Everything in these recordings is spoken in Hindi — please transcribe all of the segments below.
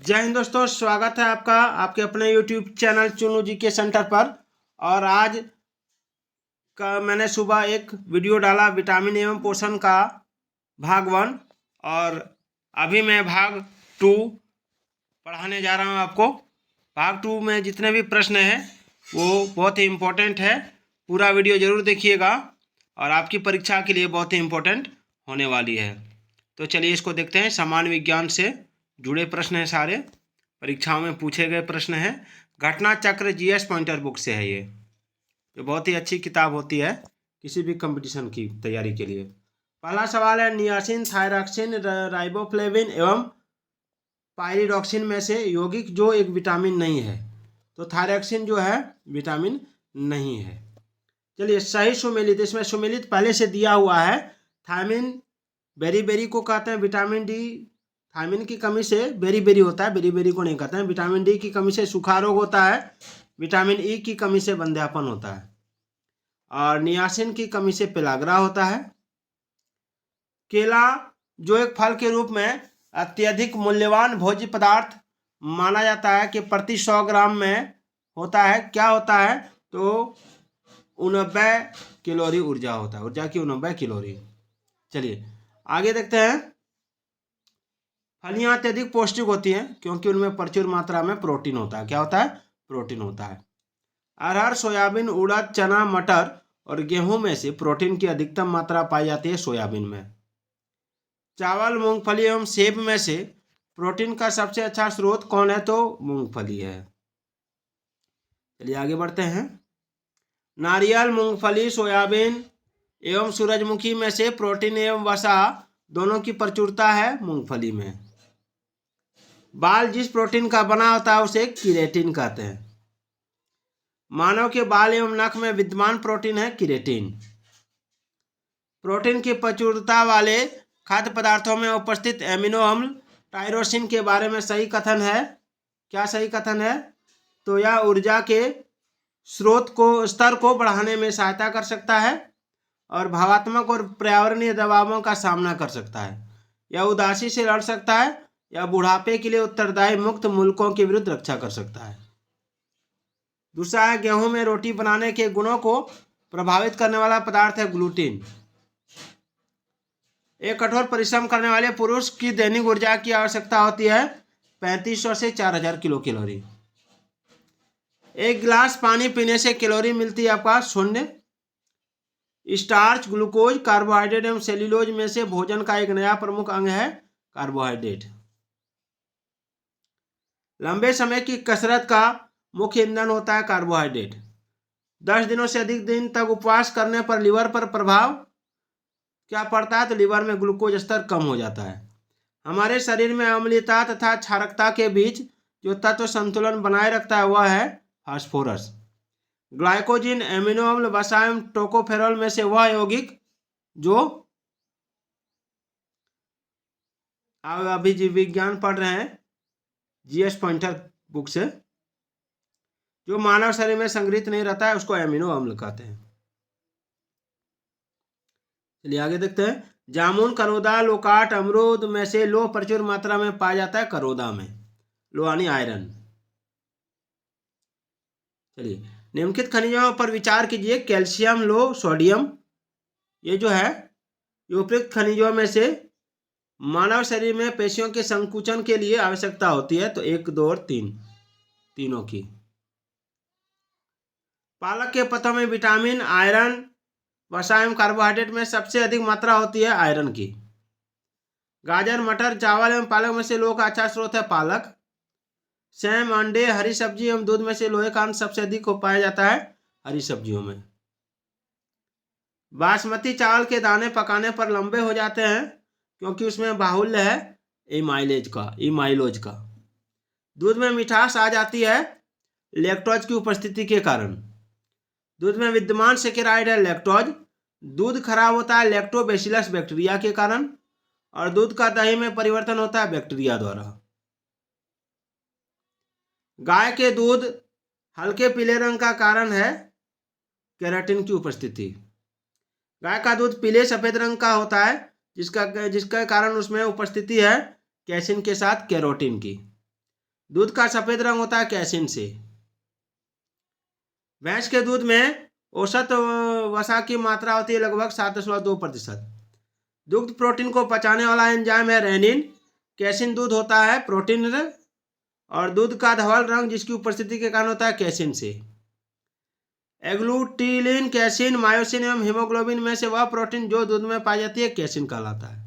जय हिंद दोस्तों, स्वागत है आपका आपके अपने यूट्यूब चैनल चुनू जी के सेंटर पर। और आज का मैंने सुबह एक वीडियो डाला विटामिन एवं पोषण का भाग 1, और अभी मैं भाग 2 पढ़ाने जा रहा हूं आपको। भाग 2 में जितने भी प्रश्न हैं वो बहुत ही इम्पोर्टेंट है। पूरा वीडियो ज़रूर देखिएगा और आपकी परीक्षा के लिए बहुत ही इम्पोर्टेंट होने वाली है। तो चलिए इसको देखते हैं। सामान्य विज्ञान से जुड़े प्रश्न हैं, सारे परीक्षाओं में पूछे गए प्रश्न हैं। घटना चक्र जीएस पॉइंटर बुक से है ये बहुत ही अच्छी किताब होती है किसी भी कंपटीशन की तैयारी के लिए। पहला सवाल है, नियासिन, थायरॉक्सिन, राइबोफ्लेविन एवं पायरिडॉक्सिन में से यौगिक जो एक विटामिन नहीं है। तो थायरॉक्सिन जो है विटामिन नहीं है। चलिए, सही सुमेलित, इसमें सुमेलित पहले से दिया हुआ है। थायमिन बेरी को कहते हैं विटामिन डी। थायमिन की कमी से बेरी होता है, बेरी को नहीं कहते हैं। विटामिन डी की कमी से सूखा रोग होता है। विटामिन ई की कमी से बंध्यापन होता है। और नियासिन की कमी से पेलाग्रा होता है। केला जो एक फल के रूप में अत्यधिक मूल्यवान भोज्य पदार्थ माना जाता है कि प्रति 100 ग्राम में होता है, क्या होता है, तो 89 कैलोरी ऊर्जा होता है, ऊर्जा की 89 कैलोरी। चलिए आगे देखते हैं। फलियां अत्यधिक पौष्टिक होती हैं क्योंकि उनमें प्रचुर मात्रा में प्रोटीन होता है। क्या होता है? प्रोटीन होता है। अरहर, सोयाबीन, उड़द, चना, मटर और गेहूं में से प्रोटीन की अधिकतम मात्रा पाई जाती है सोयाबीन में। चावल, मूंगफली एवं सेब में से प्रोटीन का सबसे अच्छा स्रोत कौन है? तो मूंगफली है। चलिए आगे बढ़ते हैं। नारियल, मूंगफली, सोयाबीन एवं सूरजमुखी में से प्रोटीन एवं वसा दोनों की प्रचुरता है मूंगफली में। बाल जिस प्रोटीन का बना होता है उसे केराटिन कहते हैं। मानव के बाल एवं नख में विद्यमान प्रोटीन है केराटिन। प्रोटीन की प्रचुरता वाले खाद्य पदार्थों में उपस्थित एमिनो अम्ल टायरोसिन के बारे में सही कथन है। क्या सही कथन है? तो यह ऊर्जा के स्तर को बढ़ाने में सहायता कर सकता है और भावात्मक और पर्यावरणीय दबावों का सामना कर सकता है। यह उदासी से लड़ सकता है या बुढ़ापे के लिए उत्तरदायी मुक्त मुल्कों के विरुद्ध रक्षा कर सकता है। दूसरा है, गेहूं में रोटी बनाने के गुणों को प्रभावित करने वाला पदार्थ है ग्लूटीन। एक कठोर परिश्रम करने वाले पुरुष की दैनिक ऊर्जा की आवश्यकता होती है 3500 से 4000 किलो कैलोरी। एक गिलास पानी पीने से कैलोरी मिलती है आपका 0। स्टार्च, ग्लूकोज, कार्बोहाइड्रेट एवं सेल्यूलोज में से भोजन का एक नया प्रमुख अंग है कार्बोहाइड्रेट। लंबे समय की कसरत का मुख्य ईंधन होता है कार्बोहाइड्रेट। 10 दिनों से अधिक दिन तक उपवास करने पर लिवर पर प्रभाव क्या पड़ता है? तो लिवर में ग्लूकोज स्तर कम हो जाता है। हमारे शरीर में अम्लीयता तथा क्षारकता के बीच जो तत्व संतुलन बनाए रखता है वह है फास्फोरस। ग्लाइकोजिन, एमिनो अम्ल, वसा एवं टोकोफेरॉल में से वह यौगिक जो आप अभी जीव विज्ञान पढ़ रहे हैं जीएस पॉइंटर बुक से, जो मानव शरीर में संग्रहित नहीं रहता है उसको एमिनो अम्ल कहते हैं। चलिए आगे देखते हैं। जामुन, करोदा, लोकाट, अमरूद में से लोह प्रचुर मात्रा में पाया जाता है करोदा में, लोह यानी आयरन। चलिए निम्नलिखित खनिजों पर विचार कीजिए। कैल्शियम, लोह, सोडियम, ये जो है ये उपयुक्त खनिजों में से मानव शरीर में पेशियों के संकुचन के लिए आवश्यकता होती है। तो 1, 2 और 3 तीनों की। पालक के पत्तों में विटामिन, आयरन, वसा एवं कार्बोहाइड्रेट में सबसे अधिक मात्रा होती है आयरन की। गाजर, मटर, चावल एवं पालक में से लोह का अच्छा स्रोत है पालक। सेम, अंडे, हरी सब्जी एवं दूध में से लोहे का अंश सबसे अधिक पाया जाता है हरी सब्जियों में। बासमती चावल के दाने पकाने पर लंबे हो जाते हैं क्योंकि उसमें बाहुल्य है इमाइलोज का। दूध में मिठास आ जाती है लैक्टोज की उपस्थिति के कारण। दूध में विद्यमान सेकेराइड है लैक्टोज। दूध खराब होता है लैक्टोबैसिलस बैक्टीरिया के कारण, और दूध का दही में परिवर्तन होता है बैक्टीरिया द्वारा। गाय के दूध हल्के पीले रंग का कारण है केराटिन की उपस्थिति। गाय का दूध पीले सफेद रंग का होता है जिसका कारण उसमें उपस्थिति है कैसिन के साथ कैरोटीन की। दूध का सफेद रंग होता है कैसीन से। भैंस के दूध में औसत वसा की मात्रा होती है लगभग 7.2%। दुग्ध प्रोटीन को पचाने वाला एंजाइम है रेनिन। कैसीन दूध होता है प्रोटीन और दूध का धवल रंग जिसकी उपस्थिति के कारण होता है कैसीन से। एग्लूटिलिन, कैसीन, मायोसिन एवं हीमोग्लोबिन में से वह प्रोटीन जो दूध में पाई जाती है कैसीन कहलाता है।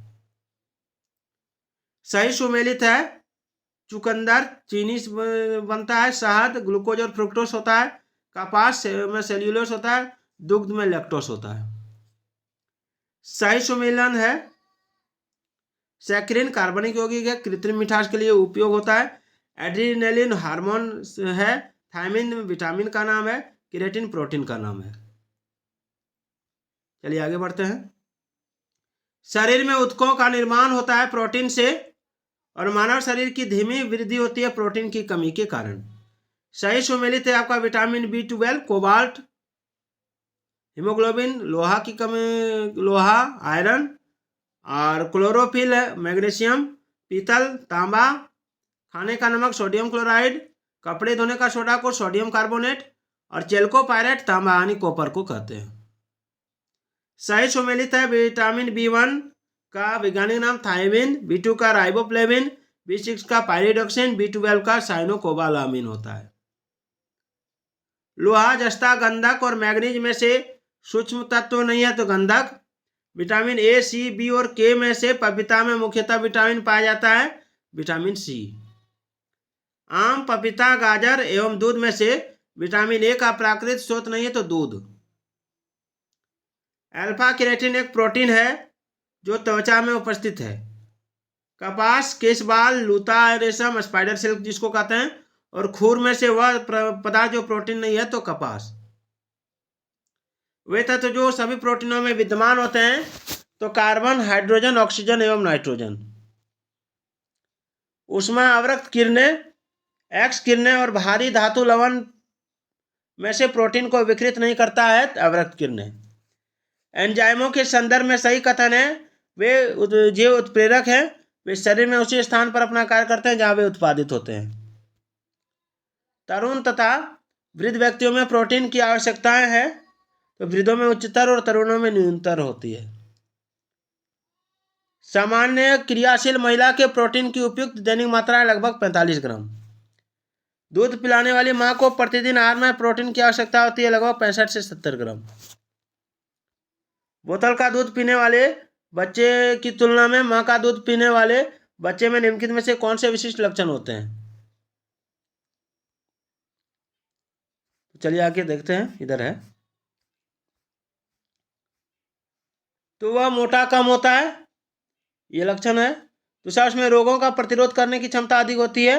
सही सुमेलित है चुकंदर चीनी से बनता है, शहद ग्लूकोज और फ्रुक्टोस होता है, कपास में सेल्यूलोस होता है, दुग्ध में लैक्टोस होता है। सही सुमेलन है सैक्रिन कार्बनिक यौगिक है, कृत्रिम मिठास के लिए उपयोग होता है। एड्रीनेलिन हार्मोन है, थायमिन विटामिन का नाम है, केराटिन प्रोटीन का नाम है। चलिए आगे बढ़ते हैं। शरीर में ऊतकों का निर्माण होता है प्रोटीन से और मानव शरीर की धीमी वृद्धि होती है प्रोटीन की कमी के कारण। सही सुमेलित है आपका विटामिन B12, कोबाल्ट, हीमोग्लोबिन, लोहा की कमी, लोहा, आयरन और क्लोरोफिल है, मैग्नीशियम, पीतल, तांबा, खाने का नमक सोडियम क्लोराइड, कपड़े धोने का सोडा को सोडियम कार्बोनेट और चेल्कोपायरेट तांबा यानी कॉपर को कहते हैं। सही सुमेलित है विटामिन B1 का वैज्ञानिक नाम थायमिन, B2 का राइबोफ्लेविन, B6 का पायरिडोक्सिन, B12 का साइनोकोबालामिन होता है। लोहा, जस्ता, गंधक और मैग्नीज में से सूक्ष्म तत्व नहीं है तो गंधक। विटामिन A, C, B और K में से पपीता में मुख्यतः विटामिन पाया जाता है विटामिन C। आम, पपीता, गाजर एवं दूध में से विटामिन A का प्राकृतिक स्रोत नहीं है तो दूध। अल्फा केराटिन एक प्रोटीन है जो त्वचा में उपस्थित है। कपास, केशबाल, लूता, रेशम, स्पाइडर सिल्क जिसको कहते हैं, और खूर में से वह पदार्थ जो प्रोटीन नहीं है तो कपास। वे तत्व जो सभी प्रोटीनों में विद्यमान होते हैं तो कार्बन, हाइड्रोजन, ऑक्सीजन एवं नाइट्रोजन। ऊष्मा अवरक्त किरणें, एक्स किरणें और भारी धातु लवण में से प्रोटीन को विकृत नहीं करता है अवरक्त किरणें। एंजाइमों के संदर्भ में सही कथन है वे जो उत्प्रेरक हैं वे शरीर में उसी स्थान पर अपना कार्य करते हैं जहां वे उत्पादित होते हैं। तरुण तथा वृद्ध व्यक्तियों में प्रोटीन की आवश्यकताएं हैं तो वृद्धों में उच्चतर और तरुणों में न्यूनतर होती है। सामान्य क्रियाशील महिला के प्रोटीन की उपयुक्त दैनिक मात्रा है लगभग 45 ग्राम। दूध पिलाने वाली मां को प्रतिदिन आहार में प्रोटीन की आवश्यकता होती है लगभग 65 से 70 ग्राम। बोतल का दूध पीने वाले बच्चे की तुलना में मां का दूध पीने वाले बच्चे में निम्नलिखित में से कौन से विशिष्ट लक्षण होते हैं? चलिए आगे देखते हैं। इधर है तो वह मोटा कम होता है, ये लक्षण है। दूसरा उसमें रोगों का प्रतिरोध करने की क्षमता अधिक होती है,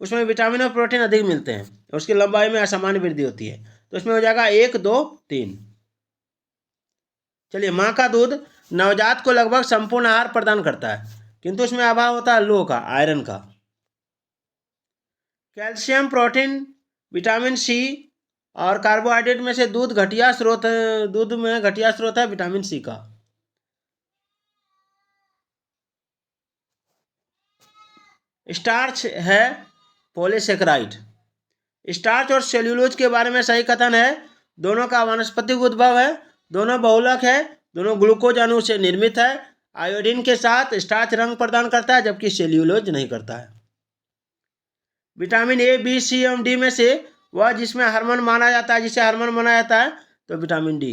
उसमें विटामिन और प्रोटीन अधिक मिलते हैं और उसकी लंबाई में असामान्य वृद्धि होती है। तो इसमें हो जाएगा 1, 2, 3। चलिए, माँ का दूध नवजात को लगभग संपूर्ण आहार प्रदान करता है किंतु उसमें अभाव होता है लोह का, आयरन का। कैल्शियम, प्रोटीन, विटामिन C और कार्बोहाइड्रेट में से दूध में घटिया स्रोत है विटामिन C का। स्टार्च है पॉलीसेकेराइड। स्टार्च और सेल्यूलोज के बारे में सही कथन है दोनों का वानस्पतिक उद्भव है, दोनों बहुलक है, दोनों ग्लूकोज अणु से निर्मित है। आयोडीन के साथ स्टार्च रंग प्रदान करता है जबकि सेल्यूलोज नहीं करता है। विटामिन A, B, C एवं D में से वह जिसे हार्मोन माना जाता है तो विटामिन D।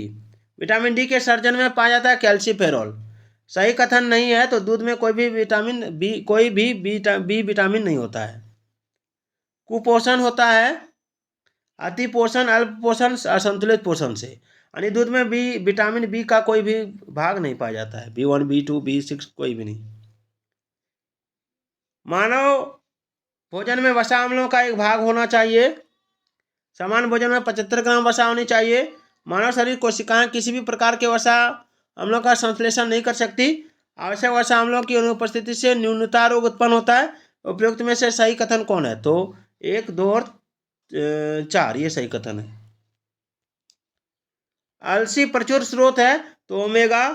विटामिन D के सर्जन में पाया जाता है कैल्सीफेरॉल। सही कथन नहीं है तो दूध में कोई भी बी विटामिन नहीं होता है। कुपोषण होता है अति पोषण, अल्प पोषण, असंतुलित पोषण से, यानी दूध में विटामिन B का कोई भी भाग नहीं पाया जाता है। B1, B2, B6 कोई भी नहीं। मानव भोजन में वसा अम्लों का एक भाग होना चाहिए। सामान्य भोजन में 75 ग्राम वसा होनी चाहिए। मानव शरीर कोशिकाएं किसी भी प्रकार के वसा अम्लों का संश्लेषण नहीं कर सकती। आवश्यक वसा अम्लों की अनुपस्थिति से न्यूनता रोग उत्पन्न होता है। उपयुक्त में से सही कथन कौन है? तो 1, 2 और 4 ये सही कथन है। अलसी प्रचुर स्रोत है तो ओमेगा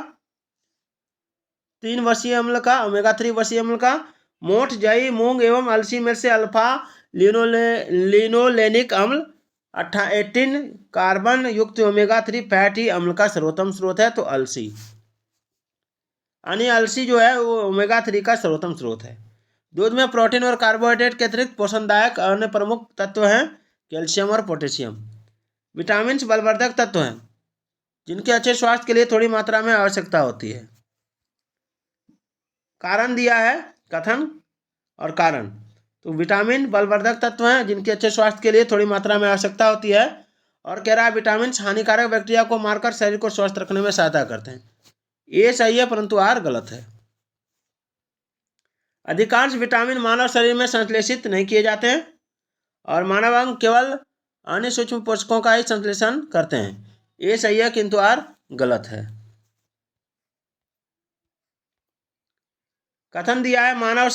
3 वसीय अम्ल का, ओमेगा 3 वसीय अम्ल का। मोठ, जई, मूंग एवं अलसी में से अल्फा लिनोलेनिक अम्ल 18 कार्बन युक्त ओमेगा 3 फैटी अम्ल का सर्वोत्तम स्रोत है। तो अलसी, यानी अलसी जो है वो ओमेगा 3 का सर्वोत्तम स्रोत है। दूध में प्रोटीन और कार्बोहाइड्रेट के अतिरिक्त पोषणदायक अन्य प्रमुख तत्व हैं कैल्शियम और पोटेशियम। विटामिन बलवर्धक तत्व हैं जिनके अच्छे स्वास्थ्य के लिए थोड़ी मात्रा में आवश्यकता होती है। कारण दिया है, कथन और कारण। तो विटामिन बलवर्धक तत्व हैं जिनके अच्छे स्वास्थ्य के लिए थोड़ी मात्रा में आवश्यकता होती है। और कह रहा है विटामिन हानिकारक बैक्टीरिया को मारकर शरीर को स्वस्थ रखने में सहायता करते हैं। ये सही है परंतु आर गलत है। अधिकांश विटामिन मानव शरीर में संश्लेषित नहीं किए जाते हैं और मानव अंग केवल अन्य सूक्ष्म पोषकों का ही संश्लेषण करते हैं। ये सही है किंतु आर गलत है। कथन दिया है मानव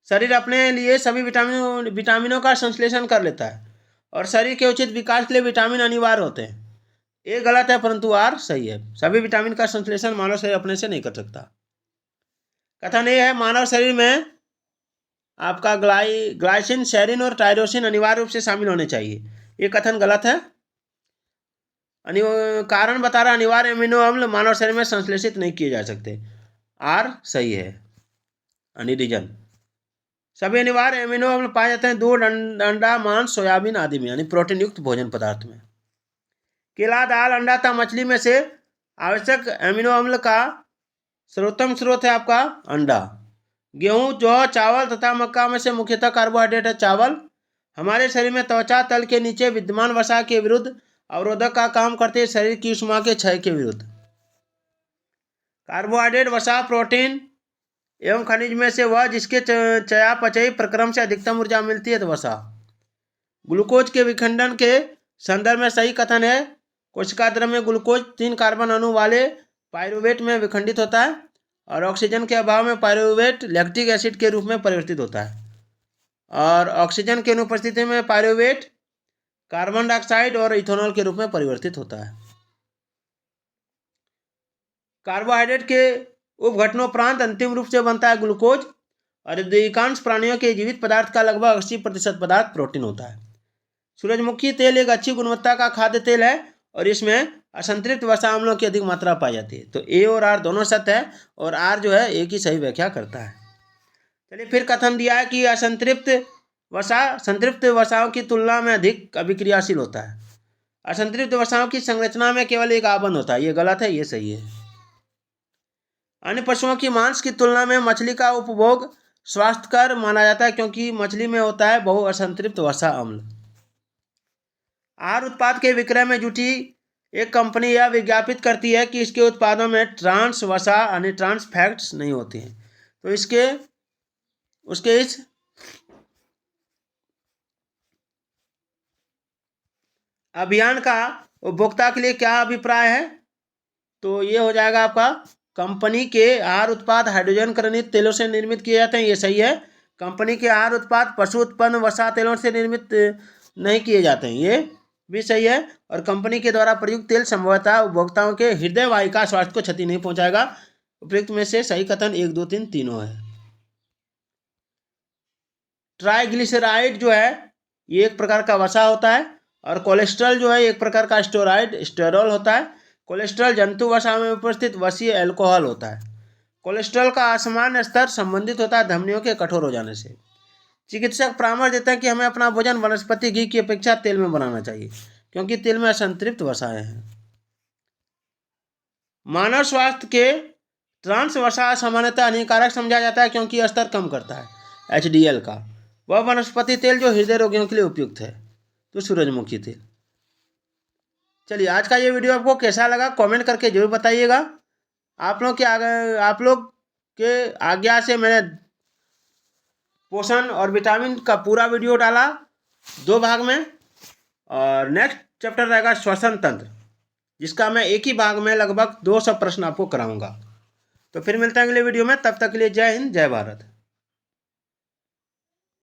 शरीर अपने लिए सभी विटामिनों का संश्लेषण कर लेता है और शरीर के उचित विकास के लिए विटामिन अनिवार्य होते हैं। ये गलत है परंतु आर सही है। सभी विटामिन का संश्लेषण मानव शरीर अपने से नहीं कर सकता। कथन ये है मानव शरीर में आपका ग्लाइसिन, सेरिन और टायरोसिन अनिवार्य रूप से शामिल होने चाहिए। ये कथन गलत है। कारण बता रहा अनिवार्य अमीनो अम्ल मानव शरीर में संश्लेषित नहीं किए जा सकते। आर सही है। रीजन, सभी अनिवार्य अमीनो अम्ल पाए जाते हैं दूध, अंडा, मांस, सोयाबीन आदि में, यानी प्रोटीन युक्त भोजन पदार्थ में। केला, दाल, अंडा तथा मछली में से आवश्यक अमीनो अम्ल का सर्वोत्तम स्रोत है आपका अंडा। गेहूं, जौ, चावल तथा मक्का में से मुख्यतः कार्बोहाइड्रेट है चावल। हमारे शरीर में त्वचा तल के नीचे विद्यमान वसा के विरुद्ध अवरोधक का काम करते हैं, शरीर की ऊष्मा के क्षय के विरुद्ध। कार्बोहाइड्रेट, वसा, प्रोटीन एवं खनिज में से वह जिसके चयापचयी प्रक्रम से अधिकतम ऊर्जा मिलती है तो वसा। ग्लूकोज के विखंडन के संदर्भ में सही कथन है कोशिका द्रव्य में ग्लूकोज 3 कार्बन अणु वाले पाइरुवेट में विखंडित होता है और ऑक्सीजन के अभाव में पाइरुवेट लैक्टिक एसिड के रूप में परिवर्तित होता है और ऑक्सीजन की अनुपस्थिति में पाइरुवेट कार्बन डाइऑक्साइड और इथेनॉल के रूप में परिवर्तित होता है। कार्बोहाइड्रेट के उपघटनोपरांत अंतिम रूप से बनता है ग्लूकोज और अधिकांश प्राणियों के जीवित पदार्थ का लगभग 80% पदार्थ प्रोटीन होता है। सूरजमुखी तेल एक अच्छी गुणवत्ता का खाद्य तेल है और इसमें असंतृप्त वसा अम्लों की अधिक मात्रा पाई जाती है। तो ए और आर दोनों सत्य है और आर जो है एक ही सही व्याख्या करता है। चलिए फिर कथन दिया है कि असंतृप्त वसा संतृप्त वसाओं की तुलना में अधिक अभिक्रियाशील होता है। असंतृप्त वसाओं की संरचना में केवल एक आबंध होता है। ये गलत है, ये सही है। अन्य पशुओं की मांस की तुलना में मछली का उपभोग स्वास्थ्यकर माना जाता है क्योंकि मछली में होता है बहु असंतृप्त वसा अम्ल। आहार उत्पाद के विक्रय में जुटी एक कंपनी यह विज्ञापित करती है कि इसके उत्पादों में ट्रांस वसा यानी ट्रांस फैट्स नहीं होती हैं। तो उसके इस अभियान का उपभोक्ता के लिए क्या अभिप्राय है? तो ये हो जाएगा आपका कंपनी के आहार उत्पाद हाइड्रोजन करणित तेलों से निर्मित किए जाते हैं। ये सही है। कंपनी के आहार उत्पाद पशु उत्पन्न वसा तेलों से निर्मित नहीं किए जाते हैं। ये भी सही है। और कंपनी के द्वारा प्रयुक्त तेल संभवतः उपभोक्ताओं के हृदय वाहिका स्वास्थ्य को क्षति नहीं पहुंचाएगा। उपयुक्त में से सही कथन 1, 2, 3 तीनों है। ट्राइग्लिसराइड जो है ये एक प्रकार का वसा होता है और कोलेस्ट्रॉल जो है एक प्रकार का स्टेरॉल होता है। कोलेस्ट्रॉल जंतु वसा में उपस्थित वसीय अल्कोहल होता है। कोलेस्ट्रॉल का असामान्य स्तर संबंधित होता है धमनियों के कठोर हो जाने से। चिकित्सक परामर्श देते हैं कि हमें अपना भोजन वनस्पति घी की अपेक्षा तेल में बनाना चाहिए क्योंकि तेल में असंतृप्त वसाएं हैं। मानव स्वास्थ्य के ट्रांस वसा सामान्यतः हानिकारक समझा जाता है क्योंकि स्तर कम करता है HDL का। वह वनस्पति तेल जो हृदय रोगियों के लिए उपयुक्त है तो सूरजमुखी तेल। चलिए आज का ये वीडियो आपको कैसा लगा कमेंट करके जरूर बताइएगा। आप लोग के आज्ञा से मैंने पोषण और विटामिन का पूरा वीडियो डाला 2 भाग में और नेक्स्ट चैप्टर रहेगा श्वसन तंत्र जिसका मैं एक ही भाग में लगभग 200 प्रश्न आपको कराऊंगा। तो फिर मिलते हैं अगले वीडियो में, तब तक के लिए जय हिंद जय भारत।